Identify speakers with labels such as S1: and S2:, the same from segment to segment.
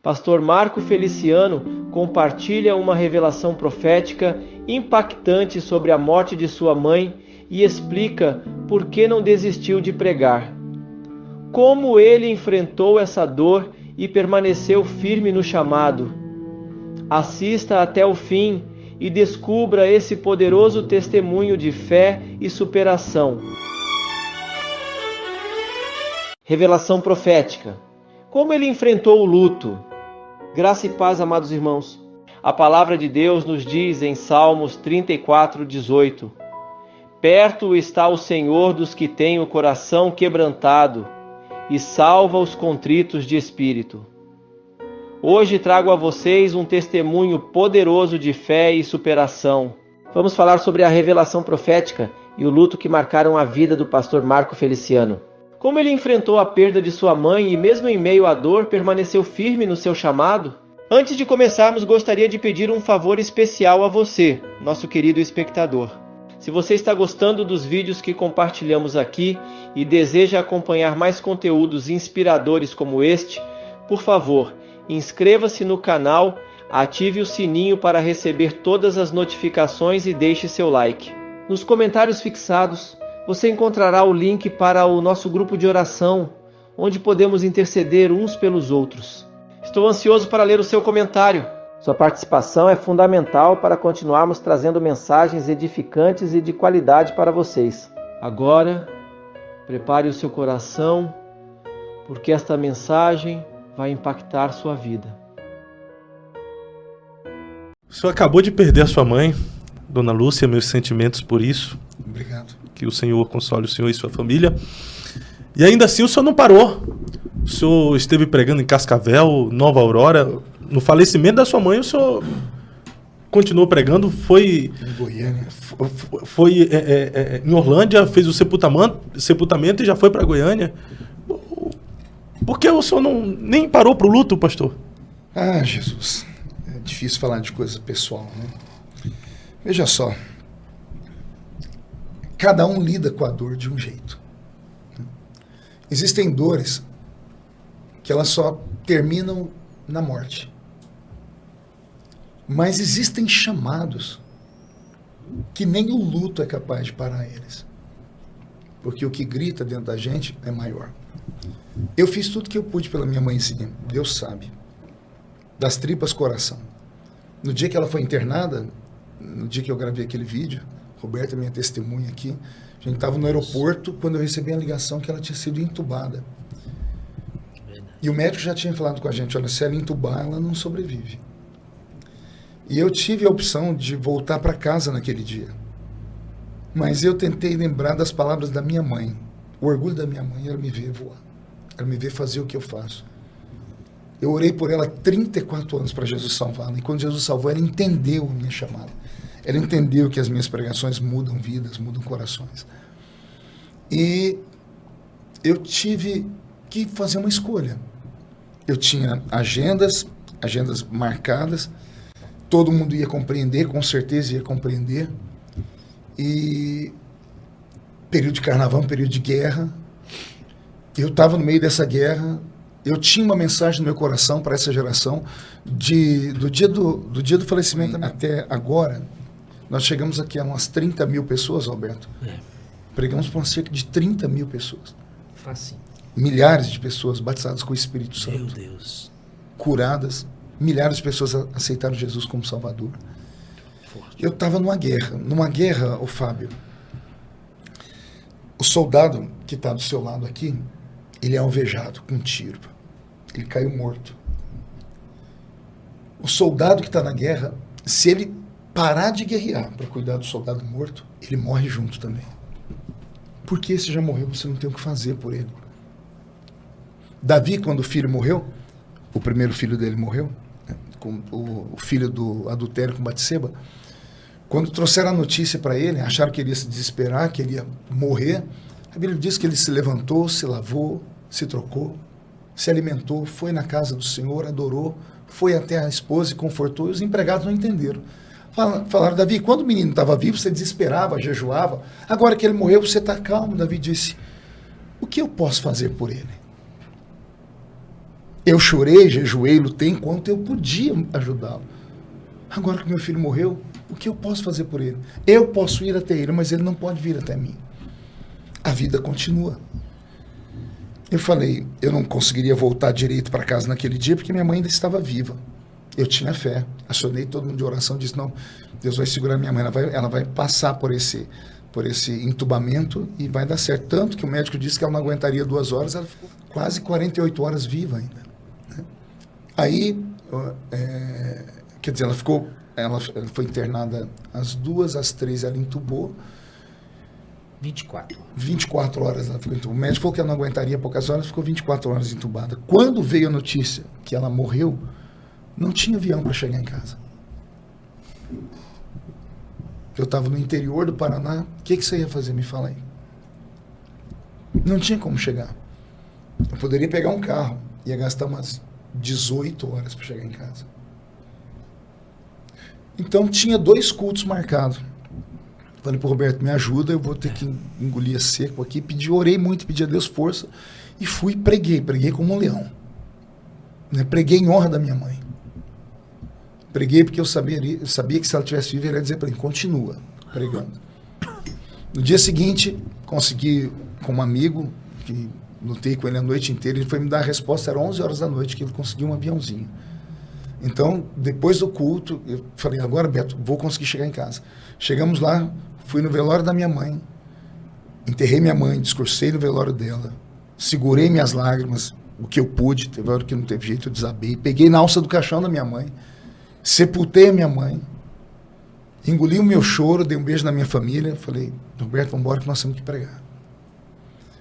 S1: Pastor Marco Feliciano compartilha uma revelação profética impactante sobre a morte de sua mãe e explica por que não desistiu de pregar. Como ele enfrentou essa dor e permaneceu firme no chamado. Assista até o fim e descubra esse poderoso testemunho de fé e superação. Revelação profética. Como ele enfrentou o luto? Graça e paz, amados irmãos. A palavra de Deus nos diz em Salmos 34:18: Perto está o Senhor dos que têm o coração quebrantado e salva os contritos de espírito. Hoje trago a vocês um testemunho poderoso de fé e superação. Vamos falar sobre a revelação profética e o luto que marcaram a vida do pastor Marco Feliciano. Como ele enfrentou a perda de sua mãe e mesmo em meio à dor permaneceu firme no seu chamado? Antes de começarmos, gostaria de pedir um favor especial a você, nosso querido espectador. Se você está gostando dos vídeos que compartilhamos aqui e deseja acompanhar mais conteúdos inspiradores como este, por favor, inscreva-se no canal, ative o sininho para receber todas as notificações e deixe seu like. Nos comentários fixados, você encontrará o link para o nosso grupo de oração, onde podemos interceder uns pelos outros. Estou ansioso para ler o seu comentário. Sua participação é fundamental para continuarmos trazendo mensagens edificantes e de qualidade para vocês. Agora, prepare o seu coração, porque esta mensagem vai impactar sua vida.
S2: O senhor acabou de perder a sua mãe, Dona Lúcia, meus sentimentos por isso.
S3: Obrigado.
S2: Que o Senhor console o senhor e sua família. E ainda assim o senhor não parou. O senhor esteve pregando em Cascavel, Nova Aurora. No falecimento da sua mãe, o senhor continuou pregando. Foi
S3: em Goiânia.
S2: Foi em Orlândia, fez o sepultamento e já foi para Goiânia. Por que o senhor nem parou para o luto, pastor?
S3: Ah, Jesus. É difícil falar de coisa pessoal, né? Veja só. Cada um lida com a dor de um jeito. Existem dores que elas só terminam na morte. Mas existem chamados que nem o luto é capaz de parar eles. Porque o que grita dentro da gente é maior. Eu fiz tudo que eu pude pela minha mãezinha, Deus sabe. Das tripas coração. No dia que ela foi internada, no dia que eu gravei aquele vídeo, Roberta, minha testemunha aqui, a gente estava no aeroporto quando eu recebi a ligação que ela tinha sido entubada. E o médico já tinha falado com a gente, olha, se ela entubar, ela não sobrevive. E eu tive a opção de voltar para casa naquele dia. Mas eu tentei lembrar das palavras da minha mãe. O orgulho da minha mãe era me ver voar. Era me ver fazer o que eu faço. Eu orei por ela 34 anos para Jesus salvá-la. E quando Jesus salvou, ela entendeu a minha chamada. Ela entendeu que as minhas pregações mudam vidas, mudam corações. E eu tive que fazer uma escolha. Eu tinha agendas marcadas, todo mundo ia compreender, com certeza ia compreender. E período de carnaval, período de guerra. Eu estava no meio dessa guerra. Eu tinha uma mensagem no meu coração para essa geração. Do dia do falecimento até agora, nós chegamos aqui a umas 30 mil pessoas, Alberto. Pregamos para cerca de 30 mil pessoas.
S4: Facinho.
S3: Milhares de pessoas batizadas com o Espírito Santo.
S4: Meu Deus.
S3: Curadas. Milhares de pessoas aceitaram Jesus como Salvador. Forte. Eu estava numa guerra, ô Fábio. O soldado que está do seu lado aqui, ele é alvejado com um tiro. Ele caiu morto. O soldado que está na guerra, se ele parar de guerrear para cuidar do soldado morto, ele morre junto também. Porque esse já morreu, você não tem o que fazer por ele. Davi, quando o filho morreu, o primeiro filho dele morreu, né, com o filho do adultério com Batseba, quando trouxeram a notícia para ele, acharam que ele ia se desesperar, que ele ia morrer, a Bíblia diz que ele se levantou, se lavou, se trocou, se alimentou, foi na casa do Senhor, adorou, foi até a esposa e confortou, e os empregados não entenderam. Falaram, Davi, quando o menino estava vivo, você desesperava, jejuava. Agora que ele morreu, você está calmo. Davi disse, o que eu posso fazer por ele? Eu chorei, jejuei, lutei enquanto eu podia ajudá-lo. Agora que meu filho morreu, o que eu posso fazer por ele? Eu posso ir até ele, mas ele não pode vir até mim. A vida continua. Eu falei, eu não conseguiria voltar direito para casa naquele dia, porque minha mãe ainda estava viva. Eu tinha fé. Acionei todo mundo de oração, disse, não, Deus vai segurar minha mãe, ela vai passar por esse entubamento e vai dar certo. Tanto que o médico disse que ela não aguentaria 2 horas, ela ficou quase 48 horas viva ainda. Né? Aí, quer dizer, ela foi internada às 2, às 3 ela entubou. 24 horas ela ficou entubada. O médico falou que ela não aguentaria poucas horas, ficou 24 horas entubada. Quando veio a notícia que ela morreu, não tinha avião para chegar em casa. Eu estava no interior do Paraná, o que você ia fazer? Me fala aí. Não tinha como chegar. Eu poderia pegar um carro, ia gastar umas 18 horas para chegar em casa. Então tinha 2 cultos marcados. Falei para o Roberto, me ajuda, eu vou ter que engolir a seco aqui. Orei muito, pedi a Deus força e fui, preguei como um leão. Né? Preguei em honra da minha mãe. Preguei porque eu sabia que se ela tivesse viva, ele ia dizer para mim, continua pregando. No dia seguinte, consegui com um amigo, que lutei com ele a noite inteira, ele foi me dar a resposta, era 11 horas da noite, que ele conseguiu um aviãozinho. Então, depois do culto, eu falei, agora, Beto, vou conseguir chegar em casa. Chegamos lá, fui no velório da minha mãe, enterrei minha mãe, discursei no velório dela, segurei minhas lágrimas, o que eu pude, teve hora que não teve jeito, eu desabei, peguei na alça do caixão da minha mãe, sepultei a minha mãe, engoli o meu choro, dei um beijo na minha família, falei, Roberto, vamos embora que nós temos que pregar.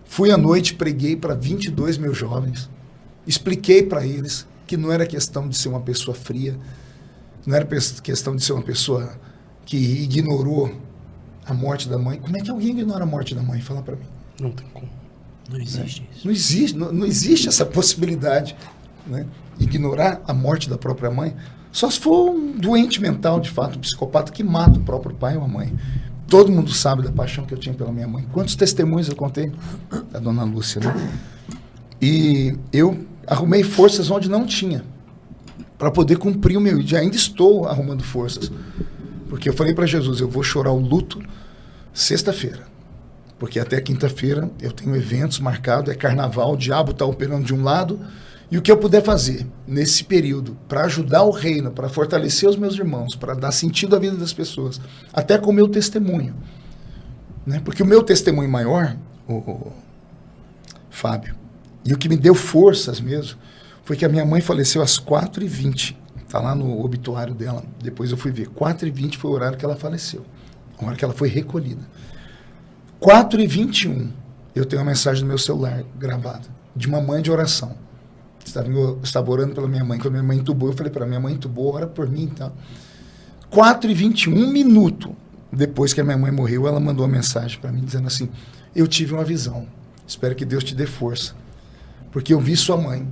S3: Fui à noite, preguei para 22 meus jovens, expliquei para eles que não era questão de ser uma pessoa fria, não era questão de ser uma pessoa que ignorou a morte da mãe. Como é que alguém ignora a morte da mãe? Fala para mim.
S2: Não tem como.
S4: Não existe isso.
S3: Não existe essa possibilidade, né? Ignorar a morte da própria mãe. Só se for um doente mental, de fato, um psicopata que mata o próprio pai ou a mãe. Todo mundo sabe da paixão que eu tinha pela minha mãe. Quantos testemunhos eu contei? Da dona Lúcia, né? E eu arrumei forças onde não tinha, para poder cumprir o meu. E ainda estou arrumando forças. Porque eu falei para Jesus, eu vou chorar o luto sexta-feira. Porque até quinta-feira eu tenho eventos marcados, é carnaval, o diabo está operando de um lado. E o que eu puder fazer nesse período para ajudar o reino, para fortalecer os meus irmãos, para dar sentido à vida das pessoas, até com o meu testemunho. Né? Porque o meu testemunho maior, Fábio, e o que me deu forças mesmo, foi que a minha mãe faleceu às 4h20. Está lá no obituário dela. Depois eu fui ver. 4h20 foi o horário que ela faleceu. A hora que ela foi recolhida. 4h21, eu tenho uma mensagem no meu celular gravada, de uma mãe de oração. Estava orando pela minha mãe. Quando minha mãe entubou, eu falei para minha mãe entubou, ora por mim e tal. 4h21, 1 minuto depois que a minha mãe morreu, ela mandou uma mensagem para mim dizendo assim, eu tive uma visão, espero que Deus te dê força, porque eu vi sua mãe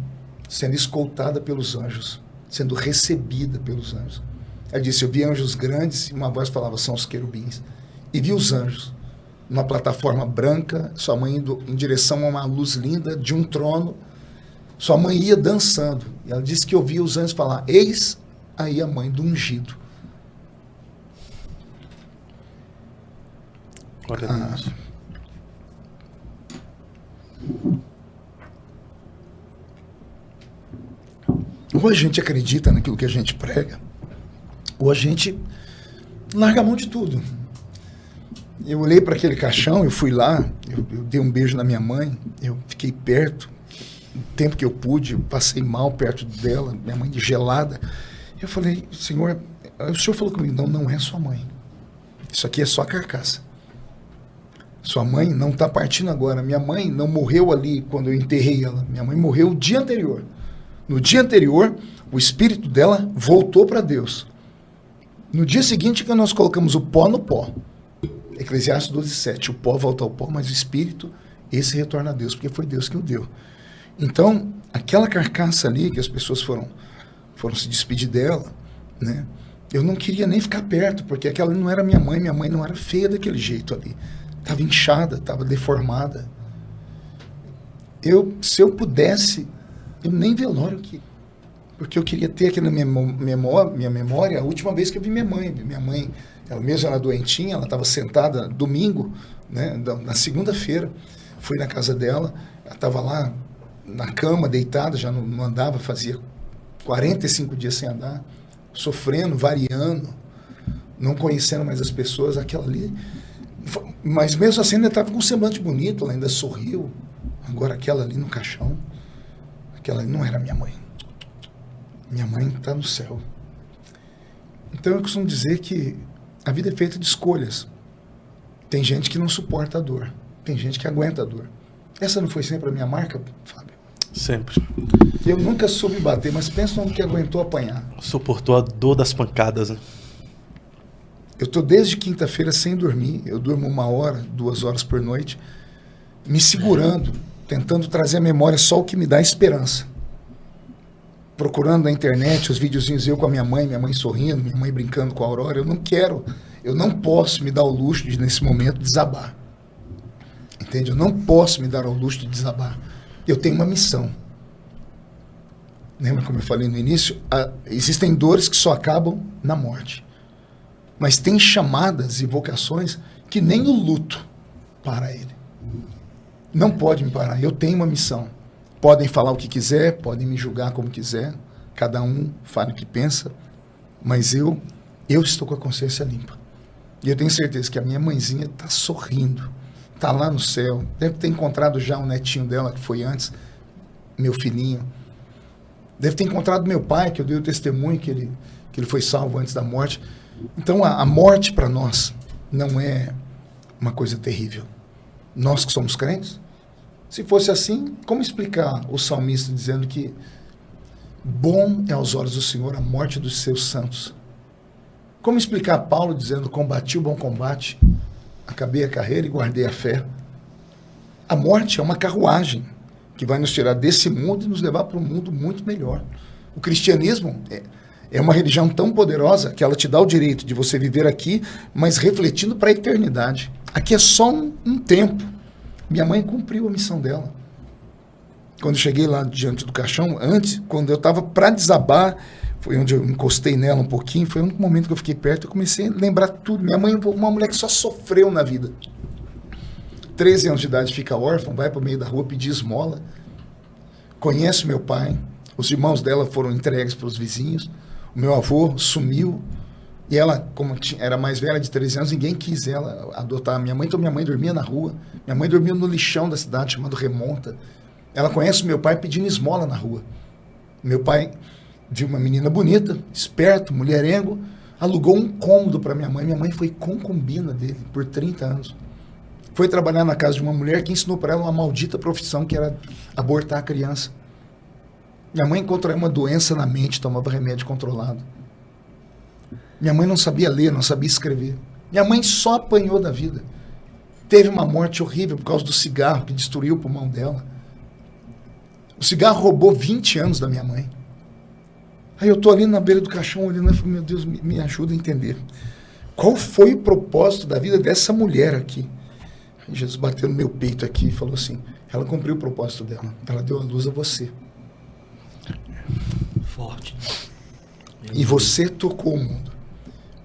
S3: sendo escoltada pelos anjos, sendo recebida pelos anjos. Ela disse, eu vi anjos grandes, e uma voz falava, são os querubins. E vi os anjos, numa plataforma branca, sua mãe indo em direção a uma luz linda de um trono, sua mãe ia dançando. E ela disse que eu vi os anjos falar, eis aí a mãe do ungido.
S2: Glória a Deus.
S3: Ou a gente acredita naquilo que a gente prega, ou a gente larga a mão de tudo. Eu olhei para aquele caixão, eu fui lá, eu dei um beijo na minha mãe, eu fiquei perto, o tempo que eu pude, eu passei mal perto dela, minha mãe gelada. Eu falei, Senhor, o Senhor falou comigo, não é sua mãe. Isso aqui é só a carcaça. Sua mãe não está partindo agora. Minha mãe não morreu ali quando eu enterrei ela. Minha mãe morreu o dia anterior. No dia anterior, o espírito dela voltou para Deus. No dia seguinte, que nós colocamos o pó no pó. Eclesiastes 12:7. O pó volta ao pó, mas o espírito, esse retorna a Deus, porque foi Deus que o deu. Então, aquela carcaça ali, que as pessoas foram se despedir dela, né? Eu não queria nem ficar perto, porque aquela não era minha mãe não era feia daquele jeito ali. Estava inchada, estava deformada. Se eu pudesse Eu nem velório aqui. Porque eu queria ter aqui na minha memória a última vez que eu vi minha mãe. Minha mãe, ela mesma era doentinha, ela estava sentada domingo, né, na segunda-feira. Fui na casa dela, ela estava lá na cama, deitada, já não andava, fazia 45 dias sem andar, sofrendo, variando, não conhecendo mais as pessoas, aquela ali. Mas mesmo assim ainda estava com um semblante bonito, ela ainda sorriu. Agora aquela ali no caixão, aquela ali não era minha mãe. Minha mãe está no céu. Então eu costumo dizer que a vida é feita de escolhas. Tem gente que não suporta a dor. Tem gente que aguenta a dor. Essa não foi sempre a minha marca, Fábio?
S2: Sempre.
S3: Eu nunca soube bater, mas pensa no que aguentou apanhar.
S2: Suportou a dor das pancadas, né?
S3: Eu estou desde quinta-feira sem dormir. Eu durmo 1 hora, 2 horas por noite, me segurando, tentando trazer à memória só o que me dá esperança. Procurando na internet os videozinhos, eu com a minha mãe sorrindo, minha mãe brincando com a Aurora. Eu não posso me dar o luxo de, nesse momento, desabar. Entende? Eu não posso me dar o luxo de desabar. Eu tenho uma missão. Lembra como eu falei no início? Existem dores que só acabam na morte. Mas tem chamadas e vocações que nem o luto para ele. Não pode me parar. Eu tenho uma missão. Podem falar o que quiser, podem me julgar como quiser. Cada um fala o que pensa. Mas eu estou com a consciência limpa. E eu tenho certeza que a minha mãezinha está sorrindo. Está lá no céu. Deve ter encontrado já um netinho dela, que foi antes, meu filhinho. Deve ter encontrado meu pai, que eu dei o testemunho que ele foi salvo antes da morte. Então, a morte para nós não é uma coisa terrível. Nós que somos crentes, se fosse assim, como explicar o salmista dizendo que bom é aos olhos do Senhor a morte dos seus santos? Como explicar Paulo dizendo, combati o bom combate, acabei a carreira e guardei a fé? A morte é uma carruagem que vai nos tirar desse mundo e nos levar para um mundo muito melhor. O cristianismo é uma religião tão poderosa que ela te dá o direito de você viver aqui, mas refletindo para a eternidade. Aqui é só um tempo. Minha mãe cumpriu a missão dela. Quando eu cheguei lá diante do caixão, antes, quando eu estava para desabar, foi onde eu encostei nela um pouquinho, foi o único momento que eu fiquei perto, eu comecei a lembrar tudo. Minha mãe é uma mulher que só sofreu na vida. 13 anos de idade, fica órfã, vai para o meio da rua pedir esmola. Conhece meu pai, os irmãos dela foram entregues para os vizinhos, o meu avô sumiu, e ela, como era mais velha, de 13 anos, ninguém quis ela adotar minha mãe, então minha mãe dormia na rua. Minha mãe dormia no lixão da cidade, chamado Remonta. Ela conhece meu pai pedindo esmola na rua. Meu pai viu uma menina bonita, esperto, mulherengo, alugou um cômodo para minha mãe. Minha mãe foi concubina dele por 30 anos. Foi trabalhar na casa de uma mulher que ensinou para ela uma maldita profissão, que era abortar a criança. Minha mãe encontrou uma doença na mente, tomava remédio controlado. Minha mãe não sabia ler, não sabia escrever. Minha mãe só apanhou da vida. Teve uma morte horrível por causa do cigarro que destruiu o pulmão dela. O cigarro roubou 20 anos da minha mãe. Aí eu estou ali na beira do caixão olhando e falo, meu Deus, me ajuda a entender. Qual foi o propósito da vida dessa mulher aqui? Aí Jesus bateu no meu peito aqui e falou assim, ela cumpriu o propósito dela. Ela deu a luz a você.
S4: Forte.
S3: E você tocou o mundo.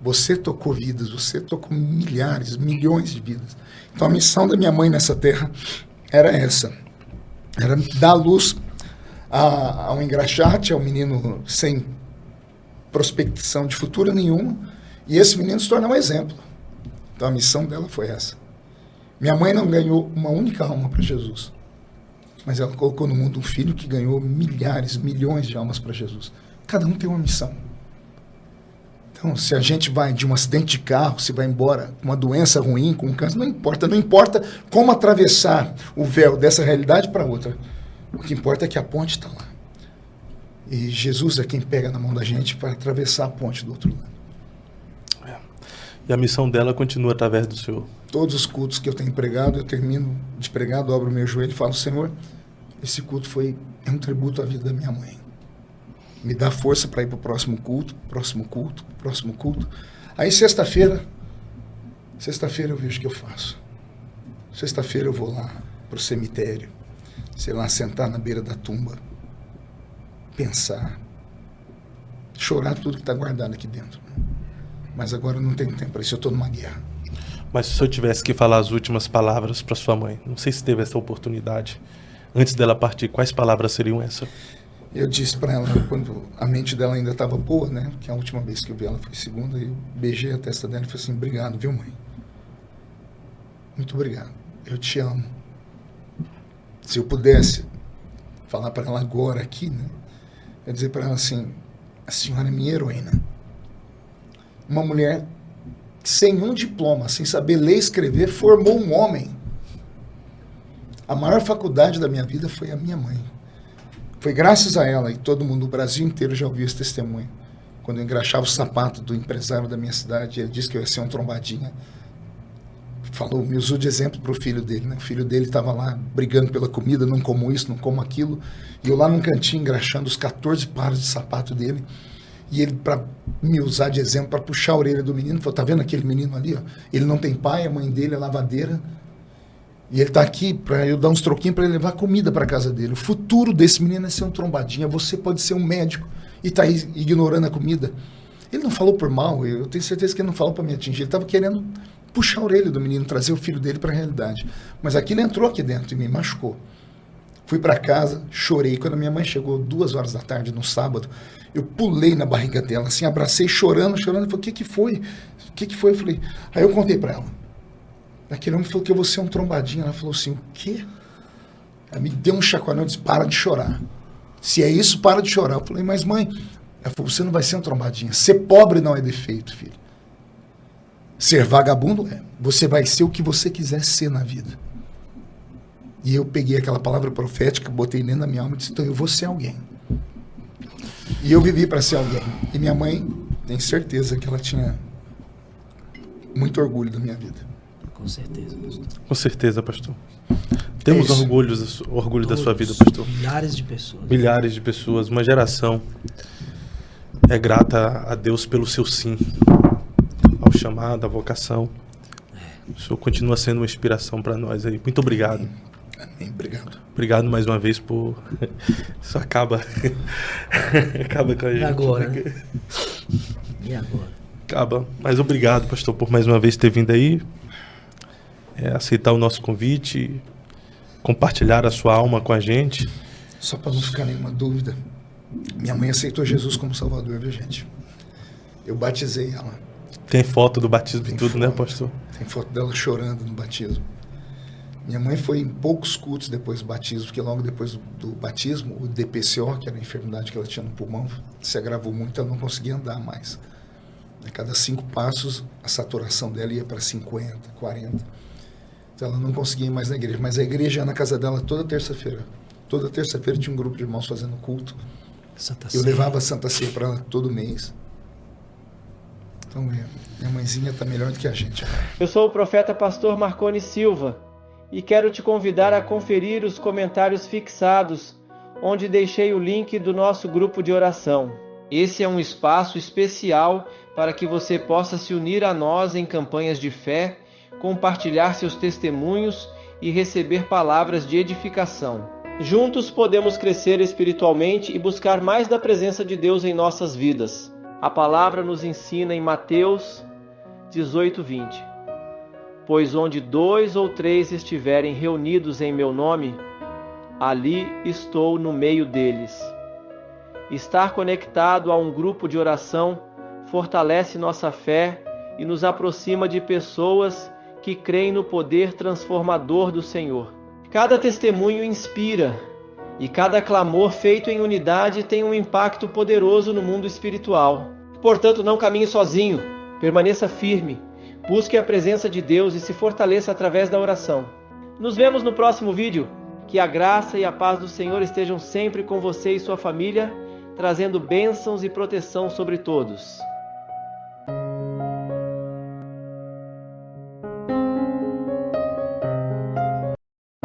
S3: Você tocou vidas, você tocou milhares, milhões de vidas. Então a missão da minha mãe nessa terra era essa. Era dar luz a um engraxate, a um menino sem prospecção de futuro nenhuma, e esse menino se tornar um exemplo. Então a missão dela foi essa. Minha mãe não ganhou uma única alma para Jesus, mas ela colocou no mundo um filho que ganhou milhares, milhões de almas para Jesus. Cada um tem uma missão. Então, se a gente vai de um acidente de carro, se vai embora com uma doença ruim, com um câncer, não importa como atravessar o véu dessa realidade para outra. O que importa é que a ponte está lá. E Jesus é quem pega na mão da gente para atravessar a ponte do outro lado.
S2: E a missão dela continua através do Senhor.
S3: Todos os cultos que eu tenho pregado, eu termino de pregar, dobro o meu joelho e falo, Senhor, esse culto é um tributo à vida da minha mãe. Me dá força para ir para o próximo culto. Aí sexta-feira eu vejo o que eu faço. Sexta-feira eu vou lá para o cemitério, sei lá, sentar na beira da tumba pensar, chorar tudo que está guardado aqui dentro. Mas agora eu não tenho tempo para isso, eu estou numa guerra.
S2: Mas se eu tivesse que falar as últimas palavras para sua mãe, não sei se teve essa oportunidade, antes dela partir, quais palavras seriam essas?
S3: Eu disse para ela, quando a mente dela ainda estava boa, né? Que a última vez que eu vi ela foi segunda, eu beijei a testa dela e falei assim, obrigado, viu, mãe? Muito obrigado. Eu te amo. Se eu pudesse falar para ela agora aqui, né? Eu dizer para ela assim, a senhora é minha heroína. Uma mulher sem um diploma, sem saber ler e escrever, formou um homem. A maior faculdade da minha vida foi a minha mãe. Foi graças a ela, e todo mundo, o Brasil inteiro já ouviu esse testemunho. Quando eu engraxava o sapato do empresário da minha cidade, ele disse que eu ia ser um trombadinha. Falou, me usou de exemplo para o filho dele, né? O filho dele estava lá brigando pela comida, não como isso, não como aquilo. E eu lá num cantinho engraxando os 14 pares de sapato dele. E ele, para me usar de exemplo, para puxar a orelha do menino, falou, tá vendo aquele menino ali? Ó? Ele não tem pai, a mãe dele é lavadeira. E ele está aqui para eu dar uns troquinhos para ele levar comida para casa dele. O futuro desse menino é ser um trombadinha. Você pode ser um médico e está aí ignorando a comida. Ele não falou por mal, eu tenho certeza que ele não falou para me atingir. Ele estava querendo puxar a orelha do menino, trazer o filho dele para a realidade. Mas aquilo entrou aqui dentro e me machucou. Fui para casa, chorei. Quando a minha mãe chegou 2 horas da tarde, no sábado, eu pulei na barriga dela, assim, abracei, chorando. Ela falou, o que foi? O que foi? Eu falei, aí eu contei para ela. Aquele homem falou que eu vou ser um trombadinho. Ela falou assim, o quê? Ela me deu um chacoalhão e disse, para de chorar. Se é isso, para de chorar. Eu falei, mas mãe, ela falou, você não vai ser um trombadinha. Ser pobre não é defeito, filho. Ser vagabundo é. Você vai ser o que você quiser ser na vida. E eu peguei aquela palavra profética, botei dentro da minha alma e disse, então eu vou ser alguém. E eu vivi para ser alguém. E minha mãe, tem certeza que ela tinha muito orgulho da minha vida.
S4: Com certeza, pastor.
S2: Com certeza, pastor. Temos orgulho da sua vida, pastor.
S4: Milhares de pessoas.
S2: Milhares de pessoas, uma geração é grata a Deus pelo seu sim, ao chamado, à vocação. O Senhor continua sendo uma inspiração para nós aí. Muito obrigado.
S3: Amém. Obrigado.
S2: Obrigado mais uma vez por... Isso acaba com a gente.
S4: E agora, né? E agora?
S2: Acaba. Mas obrigado, pastor, por mais uma vez ter vindo aí, aceitar o nosso convite, compartilhar a sua alma com a gente.
S3: Só para não ficar nenhuma dúvida, minha mãe aceitou Jesus como Salvador, viu, gente? Eu batizei ela.
S2: Tem foto do batismo e tudo,
S3: foto,
S2: né, pastor?
S3: Tem foto dela chorando no batismo. Minha mãe foi em poucos cultos depois do batismo, porque logo depois do batismo, o DPCO, que era a enfermidade que ela tinha no pulmão, se agravou muito, ela não conseguia andar mais. A cada 5 passos, a saturação dela ia para 50, 40. Então ela não conseguia ir mais na igreja. Mas a igreja ia na casa dela toda terça-feira. Toda terça-feira tinha um grupo de irmãos fazendo culto. Eu levava a Santa Ceia para ela todo mês. Então, minha mãezinha está melhor do que a gente.
S1: Eu sou o profeta pastor Marconi Silva e quero te convidar a conferir os comentários fixados, onde deixei o link do nosso grupo de oração. Esse é um espaço especial para que você possa se unir a nós em campanhas de fé, compartilhar seus testemunhos e receber palavras de edificação. Juntos podemos crescer espiritualmente e buscar mais da presença de Deus em nossas vidas. A palavra nos ensina em Mateus 18:20. Pois onde 2 ou 3 estiverem reunidos em meu nome, ali estou no meio deles. Estar conectado a um grupo de oração fortalece nossa fé e nos aproxima de pessoas que creem no poder transformador do Senhor. Cada testemunho inspira e cada clamor feito em unidade tem um impacto poderoso no mundo espiritual. Portanto, não caminhe sozinho, permaneça firme, busque a presença de Deus e se fortaleça através da oração. Nos vemos no próximo vídeo. Que a graça e a paz do Senhor estejam sempre com você e sua família, trazendo bênçãos e proteção sobre todos.